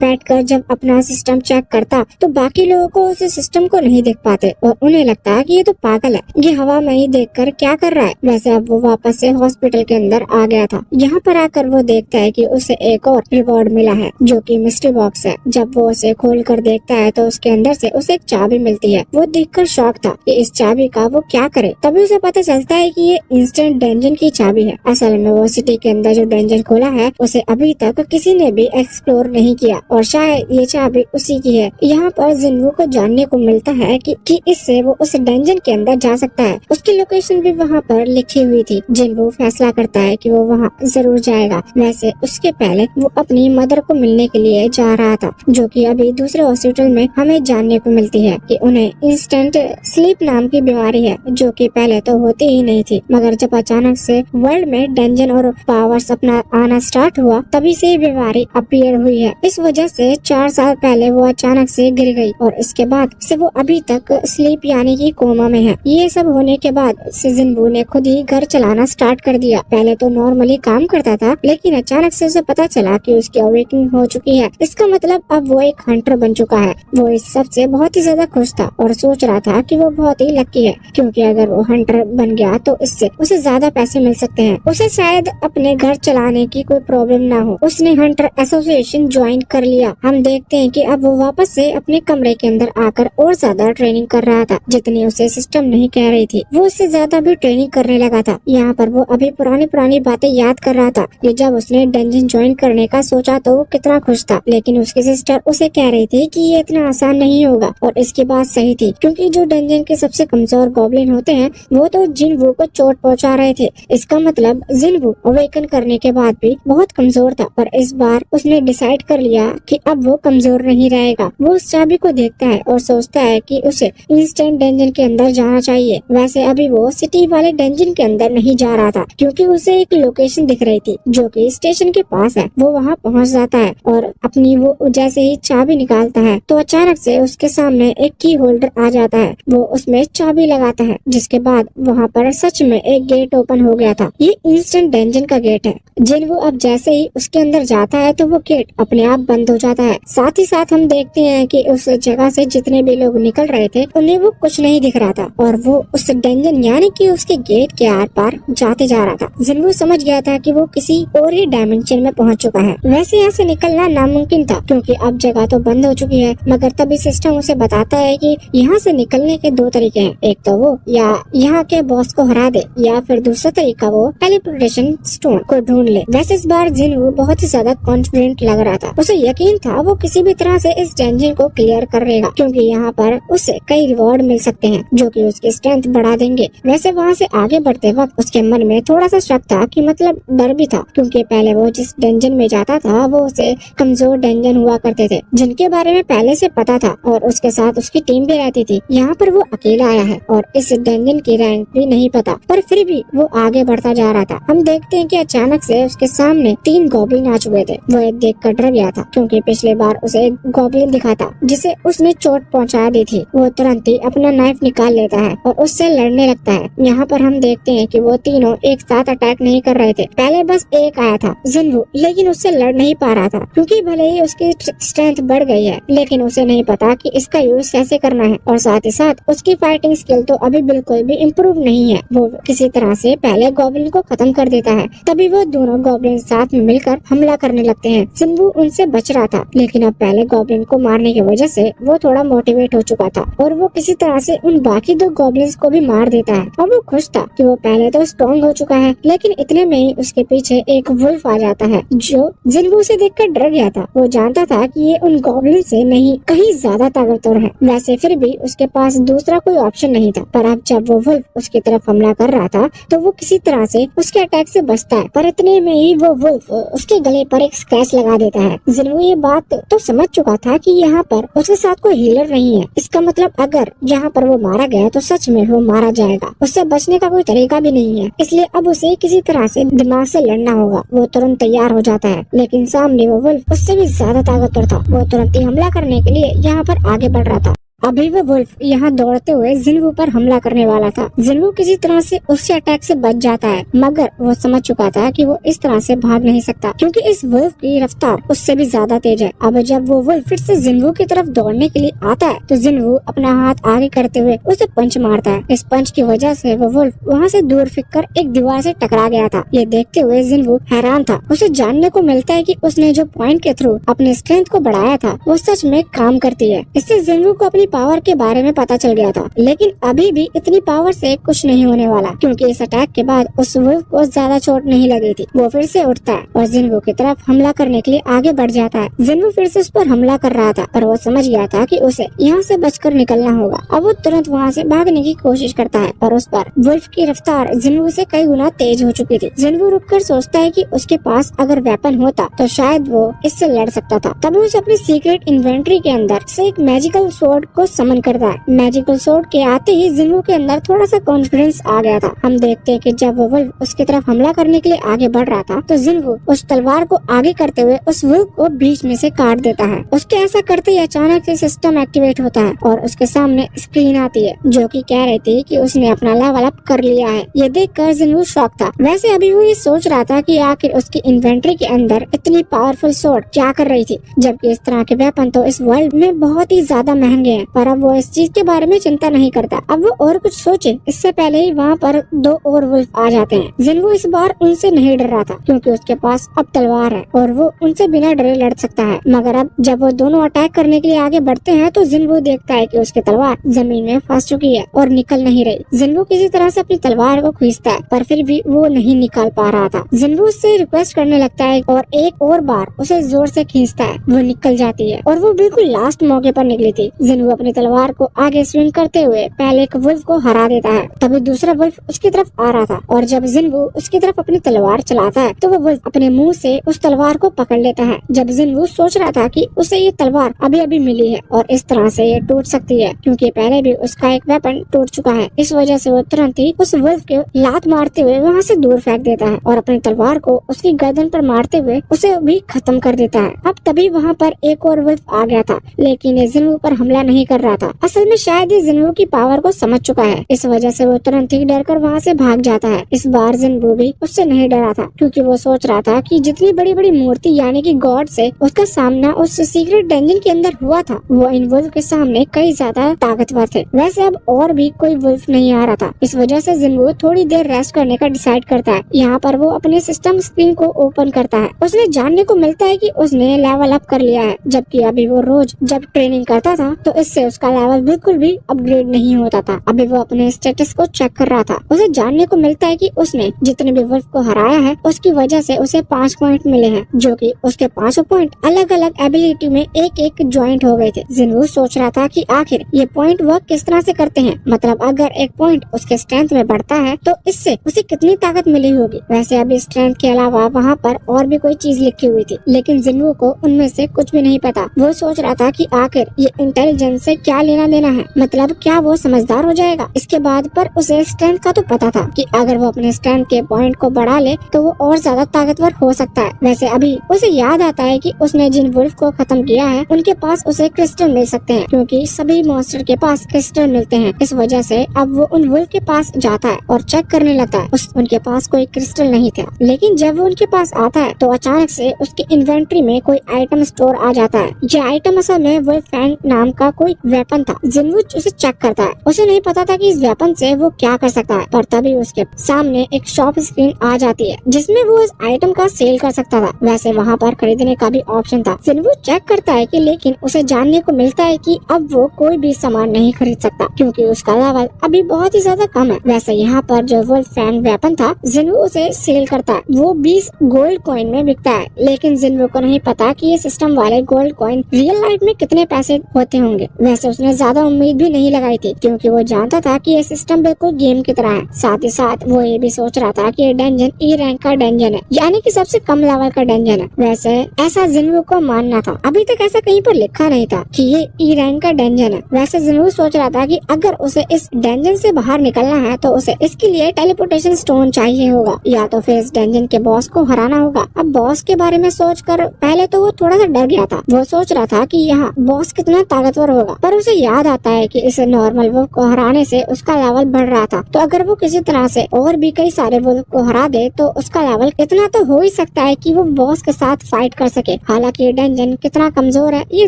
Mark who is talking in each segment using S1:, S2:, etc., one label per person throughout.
S1: बैठकर जब अपना सिस्टम चेक करता तो बाकी लोगों को उस सिस्टम को नहीं देख पाते और उन्हें लगता है कि ये तो पागल है, ये हवा में ही देखकर क्या कर रहा है। वैसे अब वो वापस से हॉस्पिटल के अंदर आ गया था। यहाँ पर आकर वो देखता है कि उसे एक और रिवॉर्ड मिला है जो कि मिस्ट्री बॉक्स है। जब वो उसे खोल कर देखता है तो उसके अंदर से उसे एक चाबी मिलती है। वो देखकर शॉक था कि इस चाबी का वो क्या करे। तभी उसे पता चलता है कि ये इंस्टेंट डंजन की चाबी है। असल में वो सिटी के अंदर जो डंजन खोला है उसे अभी तक किसी ने भी एक्सप्लोर नहीं किया और शायद ये चाबी उसी की है। यहाँ पर जिन्वू को जानने को मिलता है कि इससे वो उस डंजन के अंदर जा सकता है। उसकी लोकेशन भी वहाँ पर लिखी हुई थी। जिन्वू फैसला करता है कि वो वहाँ जरूर जाएगा। वैसे उसके पहले वो अपनी मदर को मिलने के लिए जा रहा था, जो कि अभी दूसरे हॉस्पिटल में हमें जानने को मिलती है कि उन्हें इंस्टेंट स्लीप नाम की बीमारी है, जो कि पहले तो होती ही नहीं थी, मगर जब अचानक से वर्ल्ड में डंजन और पावर्स अपना आना स्टार्ट हुआ तभी से ये बीमारी अपीयर हुई है। इस वजह से 4 साल पहले वो अचानक से गिर गई और इसके बाद से वो अभी तक स्लीप यानी कि कोमा में है। ये सब होने के बाद जिन्वू ने खुद ही घर चलाना स्टार्ट कर दिया। पहले तो नॉर्मली काम करता था, लेकिन अचानक से उसे पता चला कि उसकी अवेकनिंग हो चुकी है। इसका मतलब अब वो एक हंटर बन चुका है। वो इस सब से बहुत ही ज्यादा खुश था और सोच रहा था कि वो बहुत ही लकी है, क्योंकि अगर वो हंटर बन गया तो इससे उसे ज्यादा पैसे मिल सकते हैं। उसे शायद अपने घर चलाने की कोई प्रॉब्लम ना हो। उसने हंटर एसोसिएशन ज्वाइन कर लिया। हम देखते हैं कि अब वो वापस से अपने कमरे के अंदर आकर और ज्यादा ट्रेनिंग कर रहा था। जितनी उसे सिस्टम नहीं कह रही थी वो उससे ज्यादा भी ट्रेनिंग करने लगा था। यहाँ पर वो अभी पुरानी बातें याद कर रहा था कि जब उसने डंजन ज्वाइन करने का सोचा तो वो कितना खुश था, लेकिन उसकी सिस्टर उसे कह रही थी कि ये इतना आसान नहीं होगा। और इसकी बात सही थी, क्योंकि जो डंजन के सबसे कमजोर गॉब्लिन होते हैं वो तो जिन्वू को चोट पहुंचा रहे थे। इसका मतलब जिन्वू अवेकन करने के बाद भी बहुत कमजोर था, पर इस बार उसने डिसाइड कर लिया कि अब वो कमजोर नहीं रहेगा। वो उस चाबी को देखता है और सोचता है कि उसे इंस्टेंट डंजन के अंदर जाना चाहिए। वैसे अभी वो सिटी वाले डंजन के अंदर नहीं जा रहा था, क्योंकि उसे एक लोकेशन दिख रही थी जो कि स्टेशन के पास है। वो वहाँ पहुँच जाता है और अपनी वो जैसे ही चाबी निकालता है तो अचानक से उसके सामने एक की होल्डर आ जाता है। वो उसमें चाबी लगाता है, जिसके बाद वहाँ पर सच में एक गेट ओपन हो गया था। ये इंस्टेंट डंजन का गेट है। जिन्वू अब जैसे ही उसके अंदर जाता है तो वो गेट अपने आप बंद हो जाता है। साथ ही साथ हम देखते हैं कि उस जगह से जितने भी लोग निकल रहे थे उन्हें वो कुछ नहीं दिख रहा था और वो उस डंजन यानी कि उसके गेट के आर पार जाते जा रहा था। जिन्वू समझ गया था कि वो किसी और ही डायमेंशन में पहुंच चुका है। वैसे यहाँ से निकलना नामुमकिन था, क्योंकि अब जगह तो बंद हो चुकी है, मगर तभी सिस्टम उसे बताता है कि यहाँ से निकलने के 2 तरीके हैं। एक तो वो या यहाँ के बॉस को हरा दे, या फिर दूसरा तरीका वो टेलीपोर्टेशन स्टोन को ढूंढ ले। वैसे इस बार जिन्वू बहुत ही ज्यादा कॉन्फिडेंट लग रहा था। उसे यकीन था वो किसी भी तरह से इस डंजन को क्लियर कर लेगा, क्योंकि यहाँ पर उसे कई रिवॉर्ड मिल सकते हैं जो कि उसकी स्ट्रेंथ बढ़ा देंगे। वैसे वहाँ से आगे बढ़ते वक्त उसके मन में थोड़ा सा शक था, कि मतलब डर भी था, क्योंकि पहले वो जिस डंजन में जाता था वो उसे कमजोर डंजन हुआ करते थे, जिनके बारे में पहले से पता था और उसके साथ उसकी टीम भी रहती थी। यहाँ पर वो अकेला आया है और इस डंजन की रैंक भी नहीं पता, पर फिर भी वो आगे बढ़ता जा रहा था। हम देखते हैं कि अचानक से उसके सामने 3 गॉब्लिन आ चुके थे। वो एक देख कर डर गया था, क्योंकि पिछले बार उसे एक गॉब्लिन दिखा था जिसे उसने चोट पहुँचा दी थी। वो तुरंत ही अपना नाइफ निकाल लेता है और उससे लड़ने लगता है। यहाँ पर हम देखते हैं कि वो तीनों एक साथ अटैक नहीं कर रहे थे। पहले बस एक आया था जिन्वू, लेकिन उससे लड़ नहीं पा रहा था, क्योंकि भले ही उसकी स्ट्रेंथ बढ़ गई है, लेकिन उसे नहीं पता कि इसका यूज कैसे करना है। और साथ ही साथ उसकी फाइटिंग स्किल तो अभी बिल्कुल भी इम्प्रूव नहीं है। वो किसी तरह से पहले गॉब्लिन को खत्म कर देता है। तभी वो दोनों गॉब्लिन साथ में मिलकर हमला करने लगते हैं। जिन्वू उनसे बच रहा था, लेकिन अब पहले गॉब्लिन को मारने की वजह से वो थोड़ा मोटिवेट हो चुका था और वो किसी तरह से उन बाकी 2 गॉब्लिन्स को भी मार देता है। अब वो खुश था कि वो पहले तो स्ट्रॉन्ग हो चुका है, लेकिन इतने में ही उसके पीछे एक वुल्फ आ जाता है जो जिन्वू से देखकर डर गया था। वो जानता था कि ये उन गॉब्लिन से नहीं कहीं ज्यादा ताकतवर है। वैसे फिर भी उसके पास दूसरा कोई ऑप्शन नहीं था। पर अब जब वो वुल्फ उसकी तरफ हमला कर रहा था तो वो किसी तरह से उसके अटैक से बचता है, पर इतने में ही वो वुल्फ उसके गले पर एक स्क्रैच लगा देता है। जिन्वू ये बात तो समझ चुका था कि यहाँ पर उसके साथ कोई हीलर नहीं है। इसका मतलब अगर यहाँ पर वो मारा गया तो सच में वो मारा जाएगा। उससे बचने का कोई तरीका भी नहीं है, इसलिए अब उसे किसी तरह से दिमाग से लड़ना होगा। वो तुरंत तैयार हो जाता है, लेकिन सामने वो वुल्फ उससे भी ज्यादा ताकतवर था। वो तुरंत ही हमला करने के लिए यहाँ पर आगे बढ़ रहा था। अभी वो वुल्फ यहाँ दौड़ते हुए जिन्वू पर हमला करने वाला था। जिन्वू किसी तरह से उसके अटैक से बच जाता है, मगर वो समझ चुका था कि वो इस तरह से भाग नहीं सकता क्योंकि इस वुल्फ की रफ्तार उससे भी ज्यादा तेज है। अब जब वो वुल्फ फिर से जिन्वू की तरफ दौड़ने के लिए आता है तो जिन्वू अपना हाथ आगे करते हुए उसे पंच मारता है। इस पंच की वजह से वो वुल्फ वहाँ से दूर फिर एक दीवार से टकरा गया था। ये देखते हुए जिन्वू हैरान था। उसे जानने को मिलता है कि उसने जो पॉइंट के थ्रू अपने स्ट्रेंथ को बढ़ाया था वो सच में काम करती है। इससे जिन्वू को अपनी पावर के बारे में पता चल गया था, लेकिन अभी भी इतनी पावर से कुछ नहीं होने वाला क्योंकि इस अटैक के बाद उस वुल्फ को ज्यादा चोट नहीं लगी थी। वो फिर से उठता है और जिन्वू की तरफ हमला करने के लिए आगे बढ़ जाता है। जिन्वू फिर से उस पर हमला कर रहा था और वो समझ गया था कि उसे यहाँ से बचकर निकलना होगा। अब वो तुरंत वहाँ से भागने की कोशिश करता है और उस पर वुल्फ की रफ्तार जिन्वू से कई गुना तेज हो चुकी थी। जिन्वू रुककर सोचता है कि उसके पास अगर वेपन होता तो शायद वो इससे लड़ सकता था। तभी उसे अपनी सीक्रेट इन्वेंट्री के अंदर से एक मैजिकल स्वॉर्ड को समन करता है। मैजिकल स्वॉर्ड के आते ही जिन्वू के अंदर थोड़ा सा कॉन्फिडेंस आ गया था। हम देखते हैं कि जब वो वुल्फ उसकी तरफ हमला करने के लिए आगे बढ़ रहा था तो जिन्वू उस तलवार को आगे करते हुए उस वुल्फ को बीच में से काट देता है। उसके ऐसा करते ही अचानक से सिस्टम एक्टिवेट होता है और उसके सामने स्क्रीन आती है जो कि कह रही थी कि उसने अपना लेवल अप कर लिया है। ये देखकर जिन्वू शॉक था। वैसे अभी वो ये सोच रहा था कि आखिर उसकी इन्वेंट्री के अंदर इतनी पावरफुल स्वॉर्ड क्या कर रही थी, जबकि इस तरह के वेपन तो इस वर्ल्ड में बहुत ही ज्यादा महंगे हैं। पर अब वो इस चीज के बारे में चिंता नहीं करता। अब वो और कुछ सोचे इससे पहले ही वहाँ पर दो और वुल्फ आ जाते हैं। जिन्वू इस बार उनसे नहीं डर रहा था क्योंकि उसके पास अब तलवार है और वो उनसे बिना डरे लड़ सकता है। मगर अब जब वो दोनों अटैक करने के लिए आगे बढ़ते हैं तो जिन्वू देखता है कि उसकी तलवार जमीन में फंस चुकी है और निकल नहीं रही। जिन्वू किसी तरह से अपनी तलवार को खींचता है पर फिर भी वो नहीं निकाल पा रहा था। जिन्वू उससे रिक्वेस्ट करने लगता है और एक और बार उसे जोर से खींचता है। वो निकल जाती है और वो बिल्कुल लास्ट मौके पर निकली थी। जिन्वू अपनी तलवार को आगे स्विंग करते हुए पहले एक वुल्फ को हरा देता है। तभी दूसरा वुल्फ उसकी तरफ आ रहा था और जब जिन्वू उसकी तरफ अपनी तलवार चलाता है तो वो वुल्फ अपने मुंह से उस तलवार को पकड़ लेता है। जब जिन्वू सोच रहा था कि उसे ये तलवार अभी अभी मिली है और इस तरह से ये टूट सकती है क्योंकि पहले भी उसका एक वेपन टूट चुका है, इस वजह से वो तुरंत ही उस वुल्फ के लात मारते हुए वहाँ से दूर फेंक देता है और अपनी तलवार को उसकी गर्दन पर मारते हुए उसे भी खत्म कर देता है। अब तभी वहाँ पर एक और वुल्फ आ गया था, लेकिन ये जिन्वू पर हमला नहीं कर रहा था। असल में शायद ये जिन्वू की पावर को समझ चुका है, इस वजह से वो तुरंत ही डर कर वहाँ से भाग जाता है। इस बार जिन्वू भी उससे नहीं डरा था क्योंकि वो सोच रहा था कि जितनी बड़ी बड़ी मूर्ति यानी कि गॉड से उसका सामना उस सीक्रेट डंजन के अंदर हुआ था वो इन वुल्फ के सामने कई ज्यादा ताकतवर थे। वैसे अब और भी कोई वुल्फ नहीं आ रहा था, इस वजह से जिन्वू थोड़ी देर रेस्ट करने का डिसाइड करता है। यहाँ पर वो अपने सिस्टम स्क्रीन को ओपन करता है। उसने जानने को मिलता है कि उसने लेवल अप कर लिया है, जबकि अभी वो रोज जब ट्रेनिंग करता था तो इससे उसका लेवल बिल्कुल भी अपग्रेड नहीं होता था। अभी वो अपने स्टेटस को चेक कर रहा था। उसे जानने को मिलता है कि उसने जितने भी वुल्फ को हराया है उसकी वजह से उसे 5 पॉइंट मिले हैं, जो कि उसके 5 पॉइंट अलग अलग एबिलिटी में एक एक ज्वाइंट हो गए थे। जिन्वू सोच रहा था कि आखिर ये पॉइंट वर्क किस तरह से करते हैं, मतलब अगर एक पॉइंट उसके स्ट्रेंथ में बढ़ता है तो इससे उसे कितनी ताकत मिली होगी। वैसे अभी स्ट्रेंथ के अलावा वहाँ पर और भी कोई चीज लिखी हुई थी, लेकिन जिन्वू को उनमें से कुछ भी नहीं पता। वो सोच रहा था कि आखिर ये इंटेलिजेंस से क्या लेना देना है, मतलब क्या वो समझदार हो जाएगा इसके बाद। पर उसे स्ट्रेंथ का तो पता था कि अगर वो अपने स्ट्रेंथ के पॉइंट को बढ़ा ले तो वो और ज्यादा ताकतवर हो सकता है। वैसे अभी उसे याद आता है कि उसने जिन वुल्फ को खत्म किया है उनके पास उसे क्रिस्टल मिल सकते हैं क्योंकि सभी मॉन्स्टर के पास क्रिस्टल मिलते हैं। इस वजह से अब वो उन वुल्फ के पास जाता है और चेक करने लगता है। उनके पास कोई क्रिस्टल नहीं था, लेकिन जब वो उनके पास आता है तो अचानक से उसकी इन्वेंट्री में कोई आइटम स्टोर आ जाता है। ये आइटम असल में वुल्फ फैंग नाम का कोई वेपन था। जिन्वू उसे चेक करता है। उसे नहीं पता था कि इस वेपन से वो क्या कर सकता है, पर तभी उसके सामने एक शॉप स्क्रीन आ जाती है जिसमें वो इस आइटम का सेल कर सकता था। वैसे वहाँ पर खरीदने का भी ऑप्शन था। जिन्वू चेक करता है कि लेकिन उसे जानने को मिलता है कि अब वो कोई भी सामान नहीं खरीद सकता क्योंकि उसका लेवल अभी बहुत ही ज्यादा कम है। वैसे यहाँ पर जो वुल्फ फैंग वेपन था जिन्वू उसे सेल करता है। वो 20 गोल्ड कॉइन में बिकता है, लेकिन जिन्वू को नहीं पता कि ये सिस्टम वाले गोल्ड कॉइन रियल लाइफ में कितने पैसे होते होंगे। वैसे उसने ज्यादा उम्मीद भी नहीं लगाई थी क्योंकि वो जानता था कि ये सिस्टम बिल्कुल गेम की तरह है। साथ ही साथ वो ये भी सोच रहा था कि ये डंजन ई रैंक का डंजन है, यानी कि सबसे कम लेवल का डंजन है। वैसे ऐसा जिन्वू को मानना था, अभी तक ऐसा कहीं पर लिखा नहीं था कि ये ई रैंक का डंजन है। वैसे जिन्वू सोच रहा था कि अगर उसे इस डंजन से बाहर निकलना है तो उसे इसके लिए टेलीपोर्टेशन स्टोन चाहिए होगा या तो फिर इस डंजन के बॉस को हराना होगा। अब बॉस के बारे में सोचकर पहले तो वो थोड़ा सा डर गया था। वो सोच रहा था कि यहाँ बॉस कितना ताकतवर होगा, होगा। पर उसे याद आता है कि इस नॉर्मल वुल्फ को हराने से उसका लेवल बढ़ रहा था, तो अगर वो किसी तरह से और भी कई सारे वुल्फ को हरा दे तो उसका लेवल इतना तो हो ही सकता है कि वो बॉस के साथ फाइट कर सके। हालांकि डेंजन कितना कमजोर है ये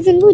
S1: जिन्बू